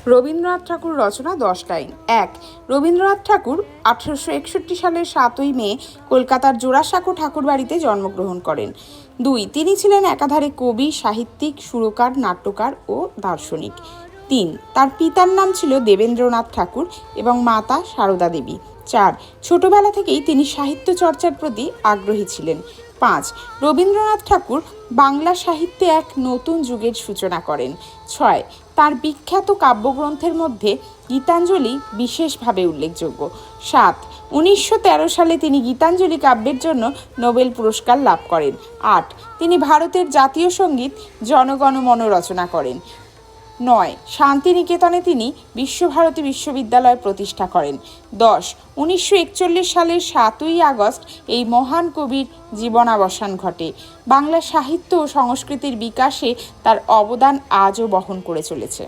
রবীন্দ্রনাথ ঠাকুর রচনা 10 line. 1. Rabindranath ঠাকুর 1861 সালের 7ই মে কলকাতার জোড়াসাঁকো ঠাকুরবাড়িতে জন্মগ্রহণ করেন। 2. তিনি ছিলেন একাধারে কবি, সাহিত্যিক, সুরকার, নাট্যকার ও দার্শনিক। 3. তার পিতার নাম ছিল দেবেন্দ্রনাথ ঠাকুর এবং মাতা সারদা দেবী। 4. ছোটবেলা থেকেই তিনি সাহিত্য চর্চার প্রতি আগ্রহী ছিলেন। 5. রবীন্দ্রনাথ ঠাকুর বাংলা সাহিত্যে এক নতুন যুগের সূচনা করেন। 6. তার বিখ্যাত কাব্যগ্রন্থের মধ্যে গীতাঞ্জলি বিশেষভাবে উল্লেখযোগ্য। 7. 1913 সালে তিনি গীতাঞ্জলি কাব্যের জন্য নোবেল পুরস্কার লাভ করেন। 8. তিনি ভারতের জাতীয় সঙ্গীত জনগণ মন রচনা করেন। 9. শান্তিনিকেতনে তিনি বিশ্বভারতী বিশ্ববিদ্যালয় প্রতিষ্ঠা করেন। 10. 1941 সালের 7ই আগস্ট এই মহান কবির জীবনাবসান ঘটে। বাংলা সাহিত্য ও সংস্কৃতির বিকাশে তার অবদান আজও বহন করে চলেছে।